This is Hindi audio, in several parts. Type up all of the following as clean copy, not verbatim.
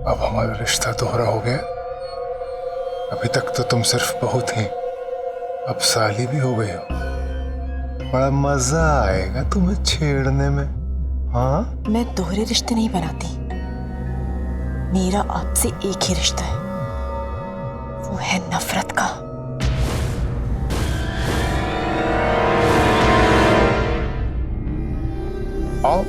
अब हमारा रिश्ता दोहरा हो गया। अभी तक तो तुम सिर्फ बहू थी, अब साली भी हो गई हो। बड़ा मजा आएगा तुम्हें छेड़ने में। हाँ, मैं दोहरे रिश्ते नहीं बनाती। मेरा आपसे एक ही रिश्ता है, वो है नफरत का। आओ।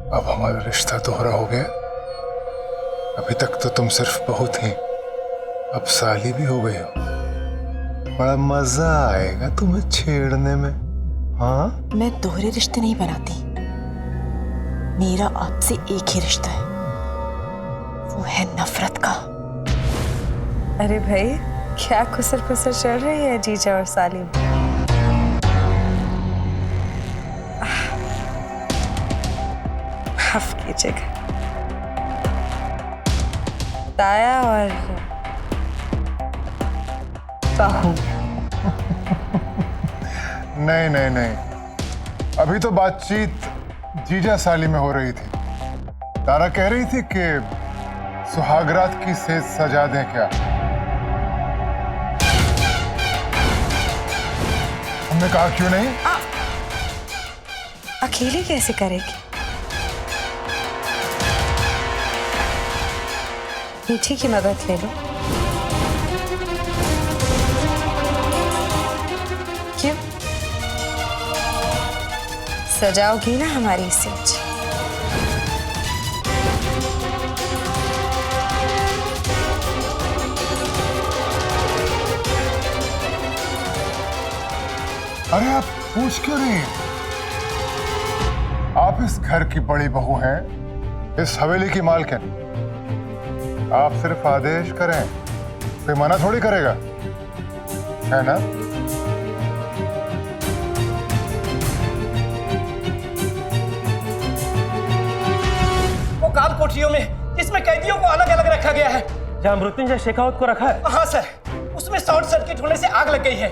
अब हमारा रिश्ता दोहरा हो गया। अभी तक तो तुम सिर्फ बहू थी, अब साली भी हो गई हो। बड़ा मजा आएगा तुम्हें छेड़ने में। हाँ, मैं दोहरे रिश्ते नहीं बनाती। मेरा आपसे एक ही रिश्ता है, वो है नफरत का। अरे भाई, क्या खुसर खुसर चल रही है जीजा और साली में? माफ कीजिएगा, ताया और बहू। नहीं नहीं नहीं, अभी तो बातचीत जीजा साली में हो रही थी। तारा कह रही थी कि सुहागरात की सेज सजा दें क्या। हमने कहा क्यों नहीं। अकेली कैसे करेगी? मीठी की मदद ले लो। क्यों? सजाओगी ना हमारी सेज? अरे आप पूछ क्यों रही हैं? आप इस घर की बड़ी बहू हैं, इस हवेली की मालकिन। आप सिर्फ आदेश करें, कोई मना थोड़ी करेगा, है ना? वो काल कोठरियों में जिसमें कैदियों को अलग अलग रखा गया है, जहाँ मृत्युंजय शेखावत को रखा है। हाँ सर, उसमें शॉर्ट सर्किट होने से आग लग गई है।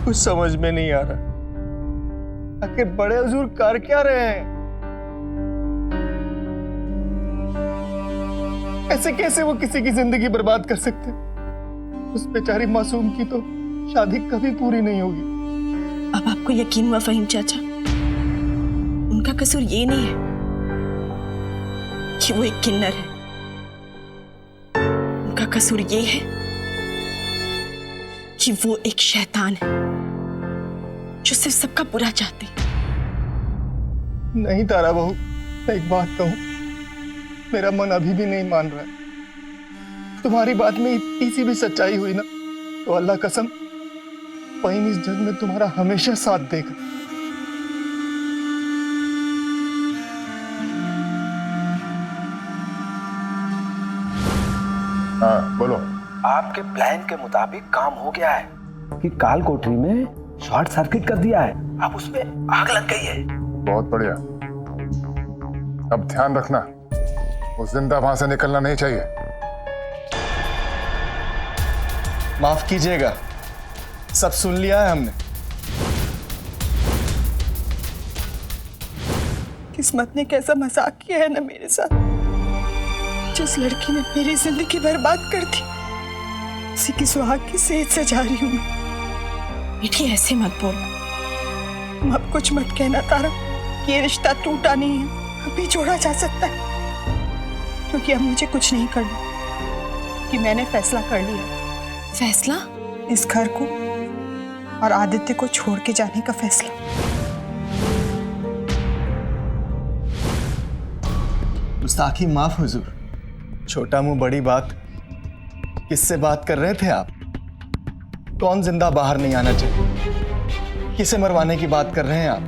कुछ समझ में नहीं आ रहा, आखिर बड़े हुजूर कर क्या रहे हैं? ऐसे कैसे वो किसी की जिंदगी बर्बाद कर सकते? उस बेचारी मासूम की तो शादी कभी पूरी नहीं होगी। अब आपको यकीन हुआ फहीम चाचा? उनका कसूर ये नहीं है कि वो एक किन्नर है। उनका कसूर ये है कि वो एक शैतान है जो सिर्फ सबका बुरा चाहते। नहीं तारा बहू, मैं एक बात कहूं, मेरा मन अभी भी नहीं मान रहा है। तुम्हारी बात में इतनी सी भी सच्चाई हुई ना, तो अल्लाह कसम, फहीम इस जग में तुम्हारा हमेशा साथ देगा। हाँ बोलो। आपके प्लान के मुताबिक काम हो गया है कि काल कोठरी में शॉर्ट सर्किट कर दिया है, अब उसमें आग लग गई है। बहुत बढ़िया। अब ध्यान रखना, वो जिंदा वहां से निकलना नहीं चाहिए। माफ कीजिएगा, सब सुन लिया है हमने। किस्मत ने कैसा मजाक किया है ना मेरे साथ। जिस लड़की ने मेरी जिंदगी बर्बाद कर दी, उसी की सुहाग की सेज सजा रही हूँ मैं। बेटी ऐसे मत बोल। तुम अब कुछ मत कहना तारा कि ये रिश्ता टूटा नहीं है, अभी जोड़ा जा सकता है। क्योंकि अब मुझे कुछ नहीं करना, कि मैंने फैसला कर लिया। फैसला? इस घर को और आदित्य को छोड़ के जाने का फैसला। गुस्ताखी माफ हुजूर। छोटा मुंह बड़ी बात। किससे बात कर रहे थे आप? कौन जिंदा बाहर नहीं आना चाहिए? किसे मरवाने की बात कर रहे हैं आप?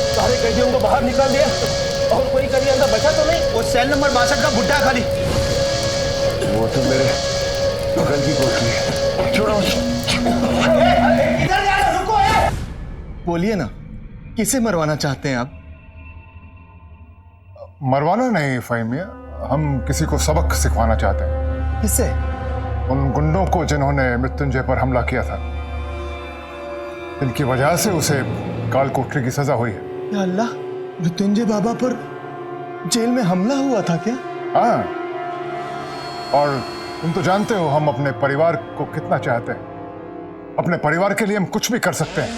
सारे कैदियों को बाहर निकाल दिया और कोई कैदी अंदर बचा तो नहीं? वो सेल नंबर 62 का बुड्ढा खाली। वो तो मेरे बगल की कोठरी है। छोड़ो। इधर जाना, रुको। बोलिए ना, किसे मरवाना चाहते हैं आप? मरवाना नहीं फहीम मियां, हम किसी को सबक सिखवाना चाहते हैं। किसे? उन गुंडों को जिन्होंने मृत्युंजय पर हमला किया था, इनकी वजह से उसे काल कोठरी की सजा हुई है। या अल्लाह, मृत्युंजय बाबा पर जेल में हमला हुआ था क्या? हाँ, और तुम तो जानते हो हम अपने परिवार को कितना चाहते हैं। अपने परिवार के लिए हम कुछ भी कर सकते हैं,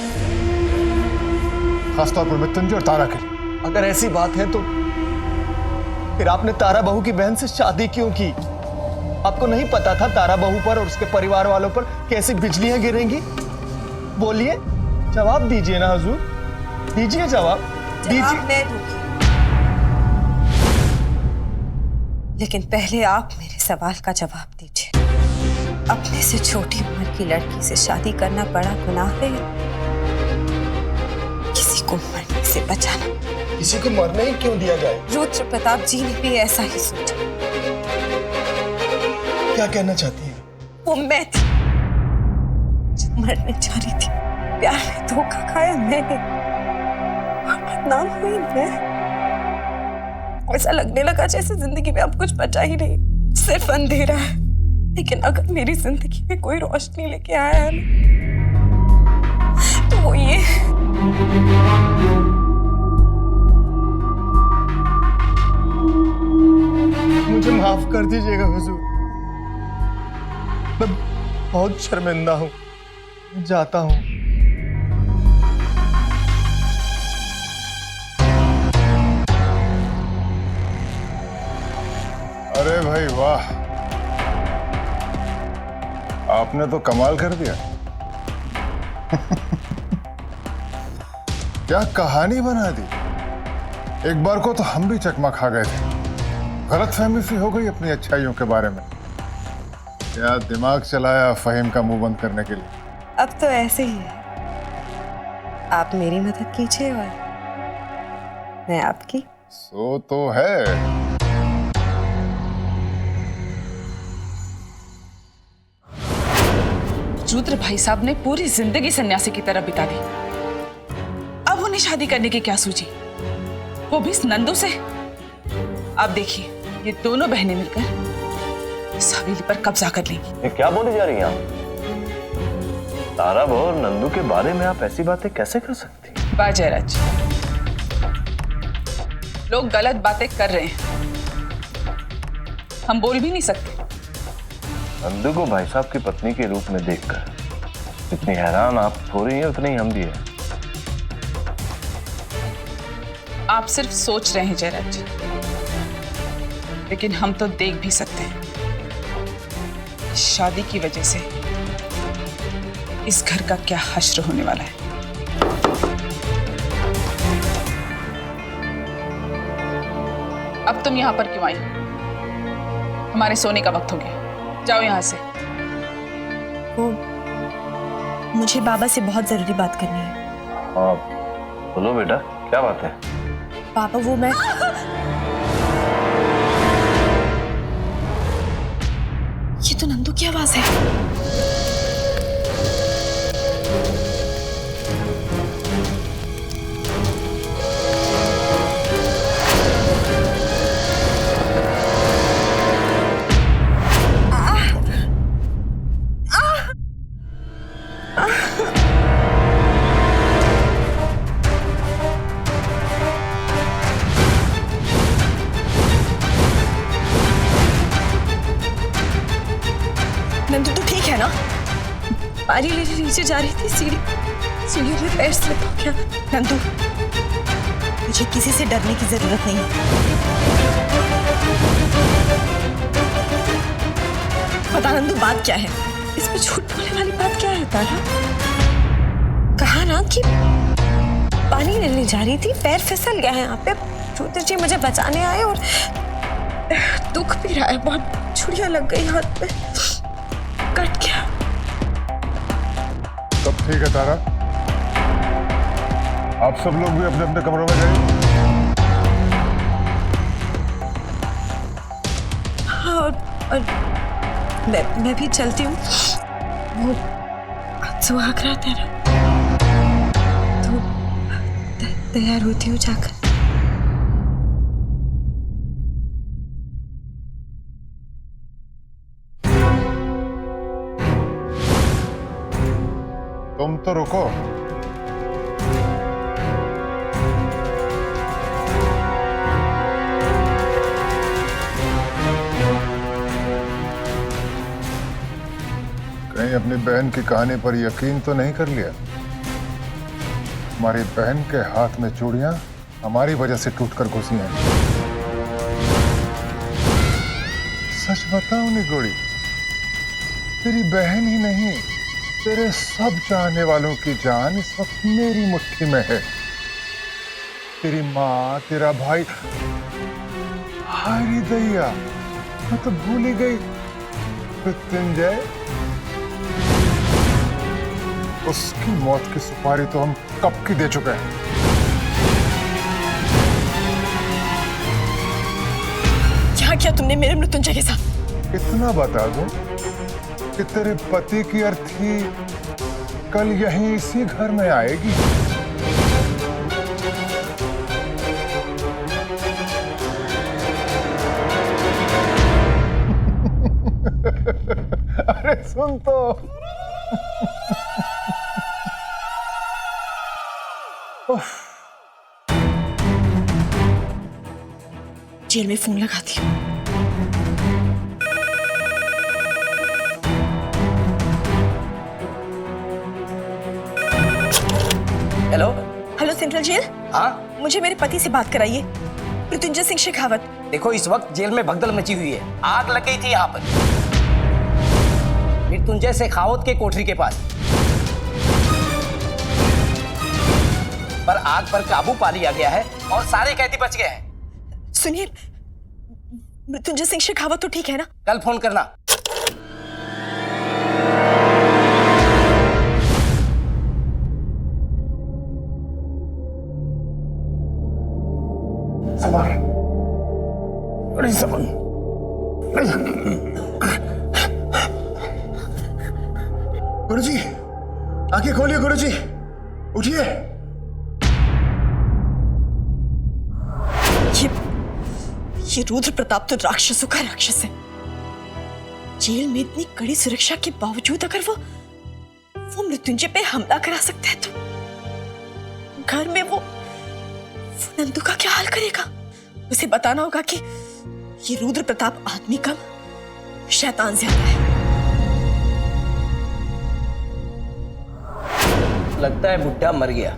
खासतौर पर मृत्युंजय और तारा के लिए। अगर ऐसी बात है तो फिर आपने तारा बहू की बहन से शादी क्यों की? आपको नहीं पता था तारा बहू पर और उसके परिवार वालों पर कैसी बिजलियां गिरेंगी? बोलिए, जवाब दीजिए ना हुजूर, दीजिए जवाब। जवाब मैं दूंगी, लेकिन पहले आप मेरे सवाल का जवाब दीजिए। अपने से छोटी उम्र की लड़की से शादी करना बड़ा गुनाह है? किसी को मरने से बचाना? किसी को मरने ही क्यों दिया जाए? रुद्र प्रताप जी ने भी ऐसा ही सोचा। क्या कहना चाहती है? वो मैं थी जो मरने जा रही थी। प्यार में धोखा खाया मैंने और बदनाम हुई मैं। ऐसा लगने लगा जैसे जिंदगी में अब कुछ बचा ही नहीं, सिर्फ अंधेरा है। लेकिन अगर मेरी जिंदगी में कोई रोशनी लेके आया है तो वो ये मुझे माफ कर दीजिएगा हुजूर, मैं बहुत शर्मिंदा हूँ, जाता हूँ। अरे भाई वाह, आपने तो कमाल कर दिया। क्या कहानी बना दी। एक बार को तो हम भी चकमा खा गए थे, गलतफहमी सी हो गई अपनी अच्छाइयों के बारे में। क्या दिमाग चलाया फहीम का मुंह बंद करने के लिए। अब तो ऐसे ही है, आप मेरी मदद कीजिए और मैं आपकी। सो तो है। रुद्र भाई साहब ने पूरी जिंदगी सन्यासी की तरह बिता दी, अब उन्हें शादी करने की क्या सूझी, वो भी इस नंदू से। अब देखिए, ये दोनों बहनें मिलकर इस हवेली पर कब्जा कर लेंगी। ये क्या बोली जा रही हैं आप? तारा बहू और नंदू के बारे में आप ऐसी बातें कैसे कर सकती? वाह जयराज, लोग गलत बातें कर रहे हैं, हम बोल भी नहीं सकते। नंदू को भाई साहब की पत्नी के रूप में देखकर जितनी हैरान आप हो रही हैं उतनी ही हम भी हैं। आप सिर्फ सोच रहे हैं जयराज, लेकिन हम तो देख भी सकते हैं। शादी की वजह से इस घर का क्या हश्र होने वाला है। अब तुम यहां पर क्यों आई? हमारे सोने का वक्त हो गया, जाओ यहां से। वो मुझे बाबा से बहुत जरूरी बात करनी है। हाँ बोलो बेटा, क्या बात है? पापा वो मैं ये तो नंदू की आवाज है। नंदू तो ठीक है ना? पारी लेने नीचे जा रही थी, सीढ़ी में पैर स्लिप हो गया। नंदू, मुझे किसी से डरने की जरूरत नहीं है। बता नंदू, बात क्या है? इसमें झूठ बोलने वाली बात क्या है? तारा, कहा ना कि पानी लेने जा रही थी, पैर फिसल गया है यहाँ पे। ज्योतिष जी मुझे बचाने आए और दुख भी रहा है बहुत। छुरियां लग गई हाथ में, कट गया। सब ठीक है तारा, आप सब लोग भी अपने अपने कमरों में जाइए। हाँ, और मैं भी चलती हूँ। वो सुहाग रात है ना, तो तैयार होती हूँ जाकर। तुम तो रुको, कहीं अपनी बहन की कहानी पर यकीन तो नहीं कर लिया? हमारी बहन के हाथ में चूड़ियां हमारी वजह से टूटकर घुसी हैं। सच बताओ निगोड़ी, तेरी बहन ही नहीं, तेरे सब चाहने वालों की जान इस वक्त मेरी मुट्ठी में है। तेरी माँ, तेरा भाई, हाय दैया, मैं तो भूल ही गई। मृत्युंजय, उसकी मौत की सुपारी तो हम कब की दे चुके हैं। क्या किया तुमने मेरे मृत्युंजय के साथ? इतना बता दो कि तेरे पति की अर्थी कल यहीं इसी घर में आएगी। अरे सुन तो। जेल में फोन लगाती हूँ। हेलो। Hello central jail. हाँ, मुझे मेरे पति से बात कराइए, मृत्युंजय सिंह शेखावत। देखो इस वक्त जेल में भगदड़ मची हुई है, आग लग गई थी यहाँ पर मृत्युंजय शेखावत के कोठरी के पास, पर आग पर काबू पा लिया गया है और सारे कैदी बच गए हैं। सुनिए, मृत्युंजय सिंह शेखावत तो ठीक है ना? कल फोन करना। गुरुजी, आंखें खोलिए गुरुजी, उठिए। ये रुद्र प्रताप तो राक्षसों का राक्षस है। जेल में इतनी कड़ी सुरक्षा के बावजूद अगर वो मृत्युंजय पे हमला करा सकता है, तो घर में वो नंदू का क्या हाल करेगा? उसे बताना होगा कि ये रुद्र प्रताप आदमी कम, शैतान ज्यादा है। लगता है बुड्ढा मर गया।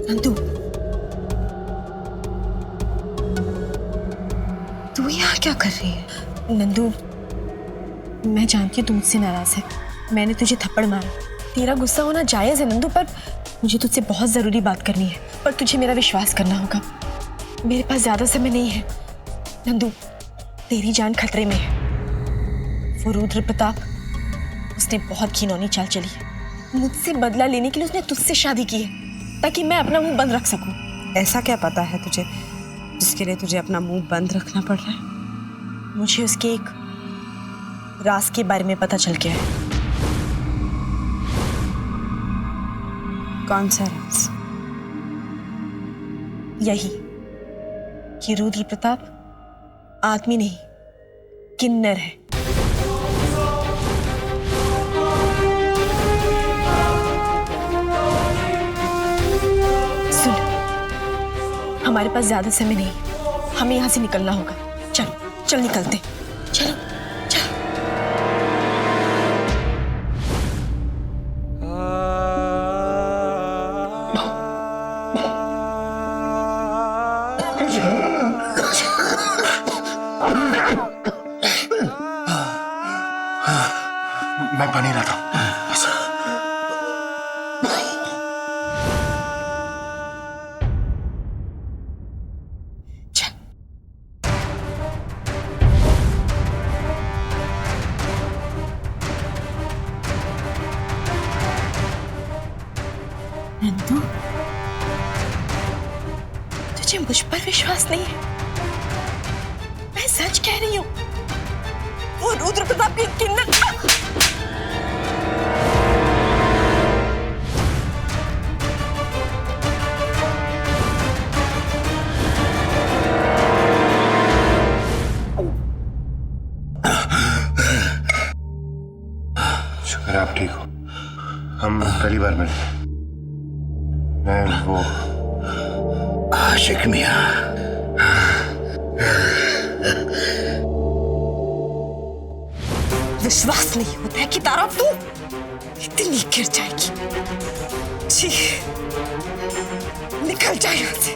नंदू, तू यहाँ क्या कर रही है? नंदू, मैं जानती हूँ तू मुझसे नाराज है। मैंने तुझे थप्पड़ मारा, तेरा गुस्सा होना जायज है नंदू, पर मुझे तुझसे बहुत जरूरी बात करनी है, पर तुझे मेरा विश्वास करना होगा। मेरे पास ज्यादा समय नहीं है। नंदू, तेरी जान खतरे में है। वो रुद्र प्रताप, उसने बहुत घिनौनी चाल चली है। मुझसे बदला लेने के लिए उसने तुझसे शादी की है, ताकि मैं अपना मुंह बंद रख सकूं। ऐसा क्या पता है तुझे जिसके लिए तुझे अपना मुंह बंद रखना पड़ रहा है? मुझे उसके एक राज के बारे में पता चल गया है। कौन सा राज? यही कि रुद्र प्रताप आदमी नहीं, किन्नर है। सुन, हमारे पास ज्यादा समय नहीं, हमें यहां से निकलना होगा। चल चल निकलते, चलो चल। मैं पानी लाता हूं। नंदू, तुझे मुझ पर विश्वास नहीं है? मैं सच कह रही हूँ। वो रुद्र प्रताप की किन्नर। शुक्र है आप ठीक हो। हम पहली बार मिले। मैं वो आशिक मियां। विश्वास नहीं होता है कि तारा तू इतनी गिर जाएगी। छी, निकल जाए यहां से।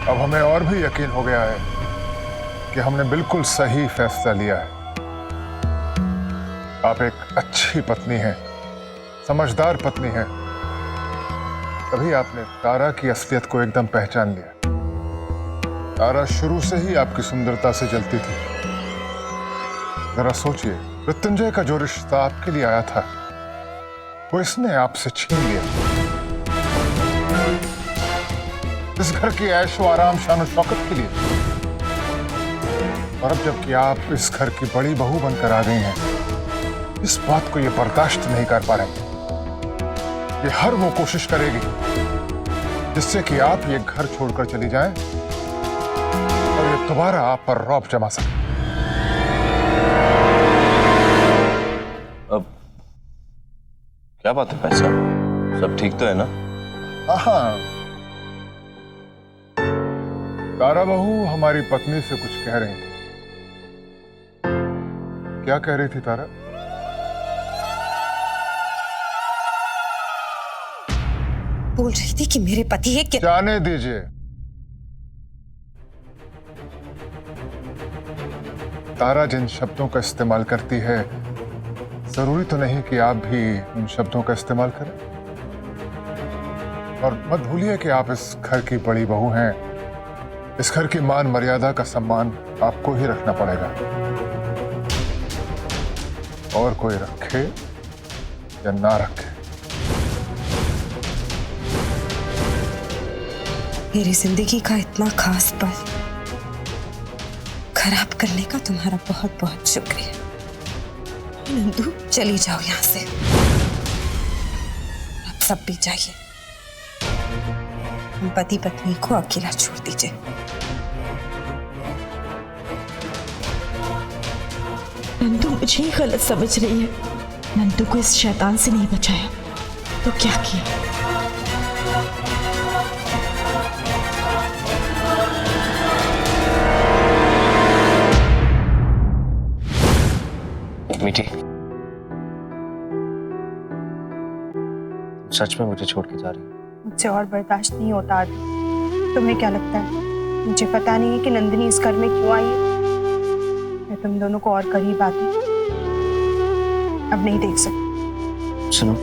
अब हमें और भी यकीन हो गया है कि हमने बिल्कुल सही फैसला लिया है। आप एक अच्छी पत्नी हैं, समझदार पत्नी हैं। तभी आपने तारा की असलियत को एकदम पहचान लिया। तारा शुरू से ही आपकी सुंदरता से जलती थी। जरा सोचिए, मृत्युंजय का जो रिश्ता आपके लिए आया था वो इसने आपसे छीन लिया। इस घर की ऐशो आराम शान शौकत के लिए। और अब जबकि आप इस घर की बड़ी बहू बनकर आ गई हैं, इस बात को ये बर्दाश्त नहीं कर पा रही। ये हर वो कोशिश करेगी जिससे कि आप ये घर छोड़कर चली जाएं और ये दोबारा आप पर रौब जमा सके। अब क्या बात है भाई साहब, सब ठीक तो है ना? हाँ, तारा बहू हमारी पत्नी से कुछ कह रही थी। क्या कह रही थी तारा? बोल रही थी कि मेरे पति है। जाने दीजिए। तारा जिन शब्दों का इस्तेमाल करती है, जरूरी तो नहीं कि आप भी उन शब्दों का इस्तेमाल करें। और मत भूलिए कि आप इस घर की बड़ी बहू हैं। इस घर की मान मर्यादा का सम्मान आपको ही रखना पड़ेगा। और कोई रखे या ना रखे। मेरी जिंदगी का इतना खास पल खराब करने का तुम्हारा बहुत बहुत शुक्रिया। नंदू, चली जाओ यहां से। आप सब भी जाइए। हम पति पत्नी को अकेला छोड़ दीजिए। नंदू मुझे ही गलत समझ रही है। नंदू को इस शैतान से नहीं बचाया, तो क्या किया? मीठी, सच में मुझे छोड़ के जा रही है? मुझसे और बर्दाश्त नहीं होता आदि। तुम्हें क्या लगता है मुझे पता नहीं है कि नंदिनी इस घर में क्यों आई है? मैं तुम दोनों को और करीब आती अब नहीं देख सकती। सुनो,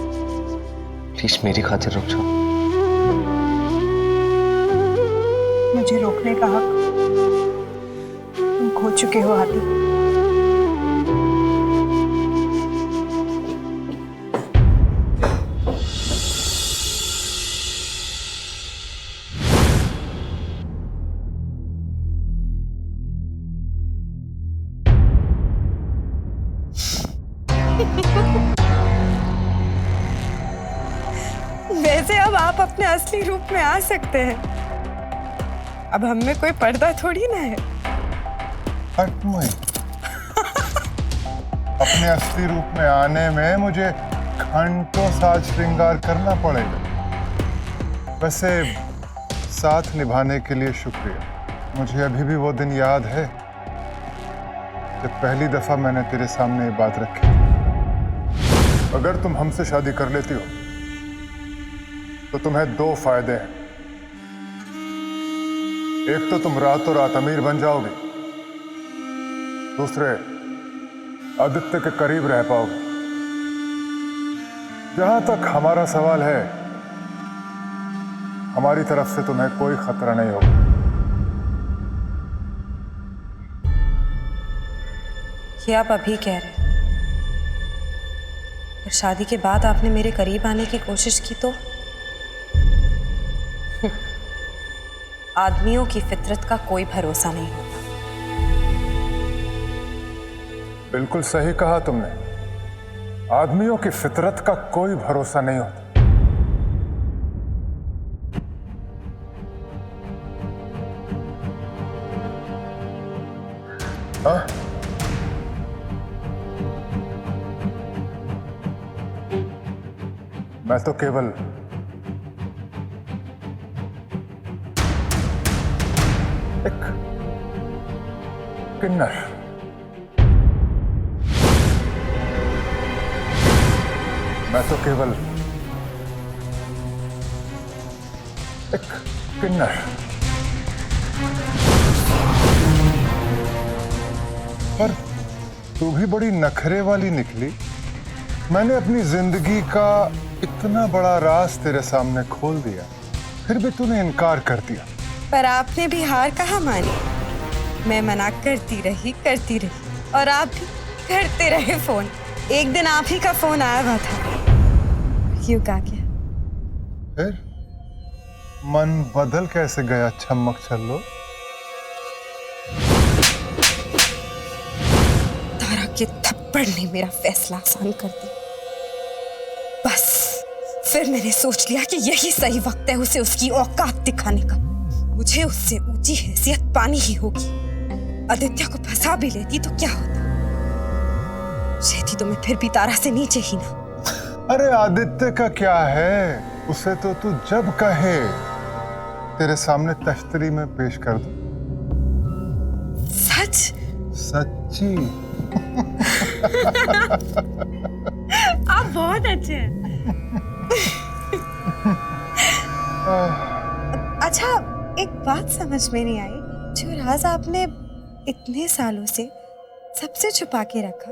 प्लीज मेरी खातिर रुक जाओ। मुझे रोकने का हक तुम खो चुके हो आदि। वैसे अब आप अपने असली रूप में आ सकते हैं। अब हम में कोई पर्दा थोड़ी ना है। हट मुई। अपने असली रूप में आने में मुझे घंटों साज श्रृंगार करना पड़ेगा। वैसे साथ निभाने के लिए शुक्रिया। मुझे अभी भी वो दिन याद है जब पहली दफा मैंने तेरे सामने ये बात रखी। अगर तुम हमसे शादी कर लेती हो तो तुम्हें दो फायदे हैं। एक तो तुम रातों रात अमीर बन जाओगे, दूसरे आदित्य के करीब रह पाओगे। जहां तक हमारा सवाल है, हमारी तरफ से तुम्हें कोई खतरा नहीं होगा। ये आप अभी कह रहे हैं, पर शादी के बाद आपने मेरे करीब आने की कोशिश की तो? आदमियों की फितरत का कोई भरोसा नहीं होता। बिल्कुल सही कहा तुमने। आदमियों की फितरत का कोई भरोसा नहीं होता। हाँ? मैं तो केवल एक किन्नर, मैं तो केवल एक किन्नर। पर तू भी बड़ी नखरे वाली निकली। मैंने अपनी जिंदगी का इतना बड़ा राज तेरे सामने खोल दिया, फिर भी तूने इनकार कर दिया। पर आपने भी हार कहाँ मानी। मैं मना करती रही और आप भी करते रहे फोन। एक दिन आप ही का फोन आया हुआ था। क्यों कहा क्या? फिर मन बदल कैसे गया छमक छल्लो? तारा के थप्पड़ ने मेरा फैसला आसान कर दिया। बस फिर मैंने सोच लिया कि यही सही वक्त है उसे उसकी औकात दिखाने का। मुझे उससे ऊंची हैसियत पानी ही होगी। आदित्य को फंसा भी लेती तो क्या होता? रहती तो मैं फिर भी तारा से नीचे ही ना। अरे आदित्य का क्या है, उसे तो तू जब कहे तेरे सामने तश्तरी में पेश कर दो। सच? सच्ची। आप बहुत अच्छे हैं। अच्छा, एक बात समझ में नहीं आई। जो राज आपने इतने सालों से सबसे छुपा के रखा,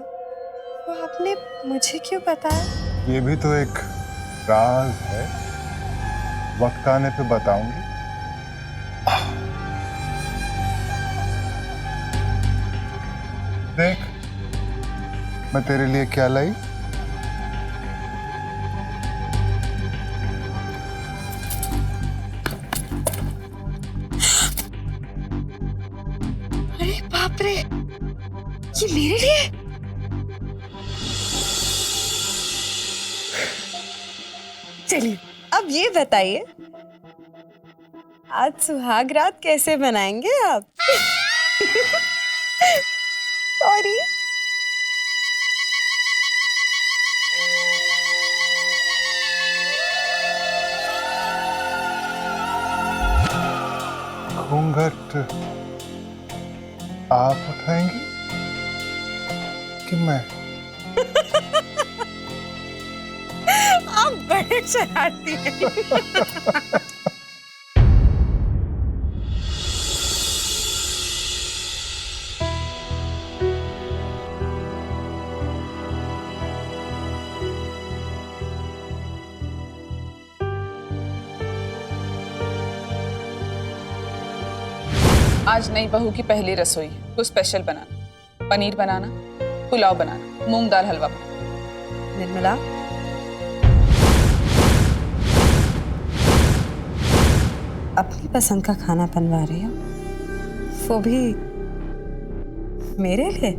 वो आपने मुझे क्यों बताया? ये भी तो एक राज है। वक्त आने पे बताऊंगी। देख, मैं तेरे लिए क्या लाई। अरे बाप रे, ये मेरे लिए? चलिए अब ये बताइए, आज सुहाग रात कैसे मनाएंगे आप? सॉरी। घूंघट आप उठाएंगी कि मैं? आप बड़े शरारती हैं। आज नई बहू की पहली रसोई, कुछ स्पेशल बनाना, पनीर बनाना, पुलाव बनाना, मूंग दाल हलवा बनाना। निर्मला, अपनी पसंद का खाना बनवा रही हो, वो भी मेरे लिए?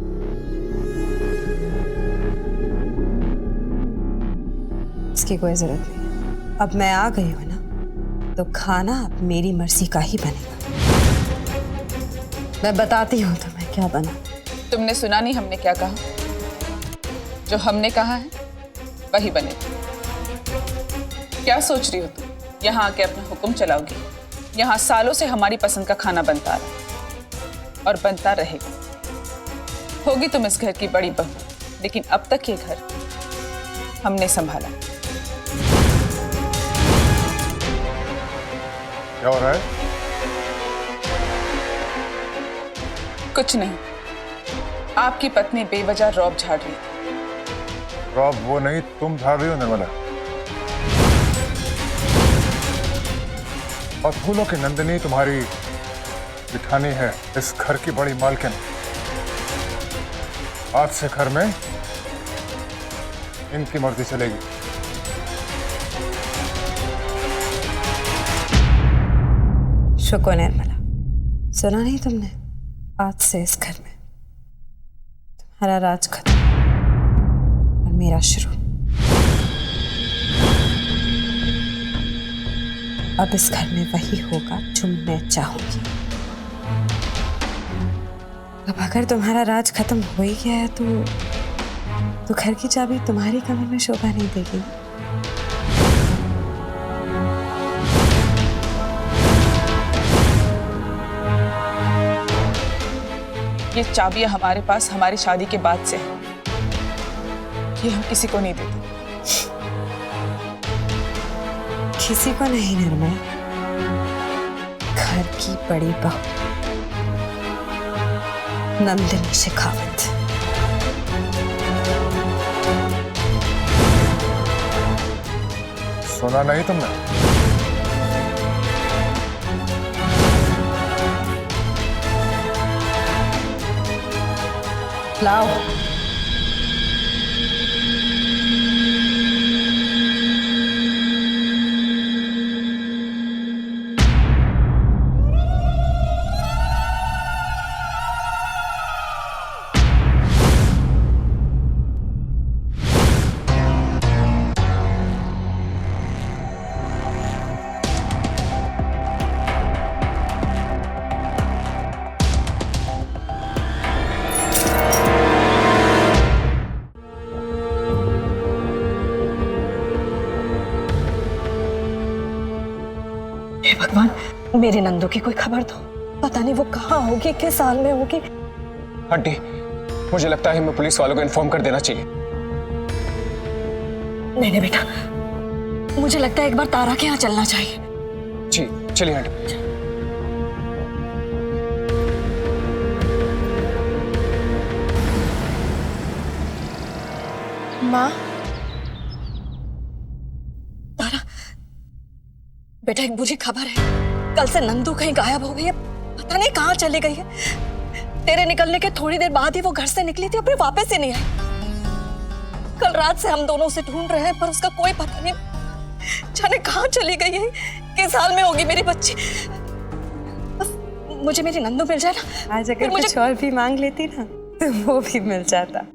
इसकी कोई जरूरत नहीं। अब मैं आ गई हूं ना, तो खाना अब मेरी मर्जी का ही बनेगा। मैं बताती हूँ तुम्हें क्या बना। तुमने सुना नहीं हमने क्या कहा? जो हमने कहा है वही बनेगा। क्या सोच रही हो तुम? यहाँ आके अपना हुक्म चलाओगी? यहाँ सालों से हमारी पसंद का खाना बनता रहा और बनता रहेगा। होगी तुम इस घर की बड़ी बहू, लेकिन अब तक ये घर हमने संभाला। क्या हो रहा है? कुछ नहीं, आपकी पत्नी बेवजह रौब झाड़ रही थी। रौब वो नहीं, तुम झाड़ रही हो निर्मला। और फूलों की नंदिनी तुम्हारी बिठानी है इस घर की बड़ी मालकिन। आज से घर में इनकी मर्जी चलेगी। शुक्र निर्मला, सुना नहीं तुमने? आज से इस घर में तुम्हारा राज खत्म और मेरा शुरू। अब इस घर में वही होगा जो मैं चाहूंगी। अब अगर तुम्हारा राज खत्म हो ही गया है तो घर की चाबी तुम्हारी कमर में शोभा नहीं देगी। ये चाबियां हमारे पास हमारी शादी के बाद से है। ये हम किसी को नहीं देते। किसी को नहीं निर्मला, घर की बड़ी बहू नंदिनी शेखावत। सुना नहीं तुमने? लाओ। हे भगवान, मेरे नंदू की कोई खबर दो। पता नहीं वो कहाँ होगी, किस हाल में होगी। आंटी, मुझे लगता है हमें पुलिस वालों को इन्फॉर्म कर देना चाहिए। नहीं नहीं बेटा, मुझे लगता है एक बार तारा के यहाँ चलना चाहिए। जी चलिए आंटी। माँ, तारा बेटा, एक बुरी खबर है। कल से नंदू कहीं गायब हो गई है, पता नहीं कहाँ चली गई है। तेरे निकलने के थोड़ी देर बाद ही वो घर से निकली थी और फिर वापस ही नहीं आई। कल रात से हम दोनों उसे ढूंढ रहे हैं पर उसका कोई पता नहीं। जाने कहाँ चली गई है, किस हाल में होगी मेरी बच्ची। बस मुझे मेरी नंदू मिल जाए ना। आज अगर कुछ और भी मांग लेती ना तो वो भी मिल जाता।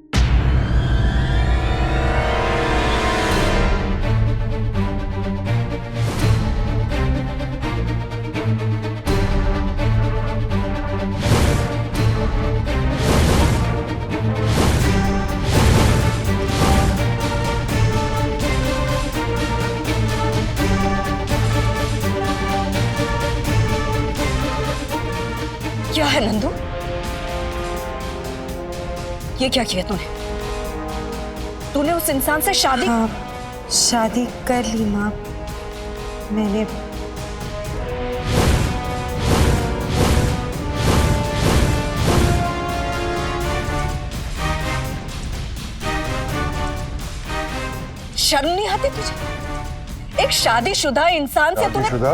क्या है नंदू? ये क्या किया तूने? तूने उस इंसान से शादी? हाँ, शादी कर ली माँ मैंने। शर्म नहीं आती तुझे? एक शादीशुदा इंसान से तूने? शादीशुदा?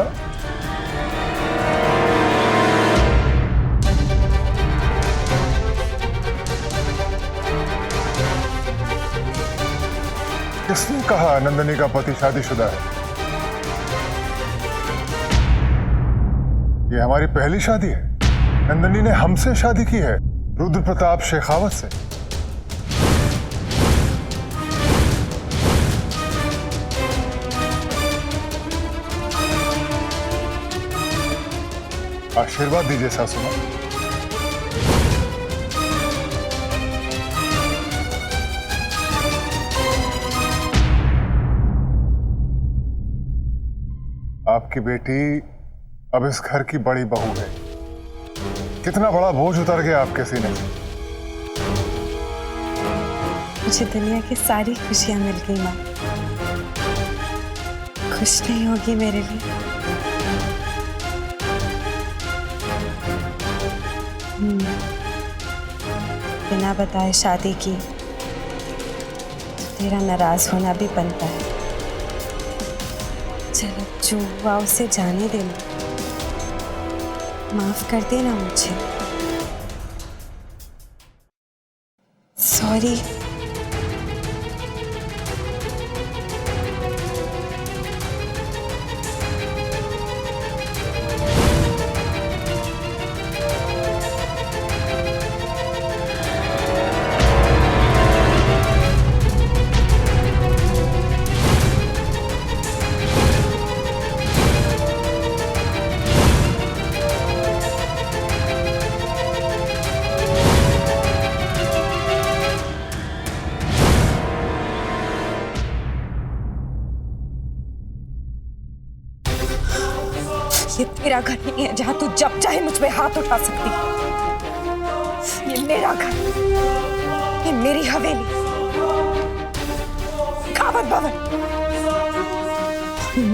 किसने कहा नंदनी का पति शादीशुदा है? ये हमारी पहली शादी है। नंदनी ने हमसे शादी की है, रुद्र प्रताप शेखावत से। आशीर्वाद दीजिए सासू मां। आपकी बेटी अब इस घर की बड़ी बहू है। कितना बड़ा बोझ उतर गया आपके सीने से। मुझे दुनिया की सारी खुशियां मिल गई माँ। खुश नहीं होगी मेरे लिए? बिना बताए शादी की तो तेरा नाराज होना भी बनता है। चलो जो हुआ उसे जाने देना, माफ कर देना मुझे। सॉरी। ये तेरा घर नहीं है जहां तू जब चाहे मुझ पे हाथ उठा सकती है। ये मेरा घर, ये मेरी हवेली, खावत भवन।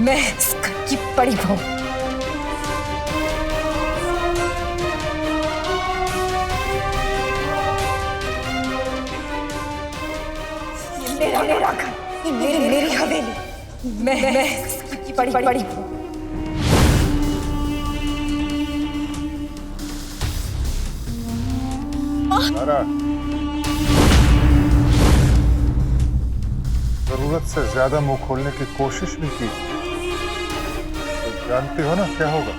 मैं इस घर की बड़ी बहू। ये मेरा घर, ये मेरी हवेली। मैं इस घर की बड़ी बहू। सारा, जरूरत से ज्यादा मुंह खोलने की कोशिश भी की तो जानती हो ना क्या होगा।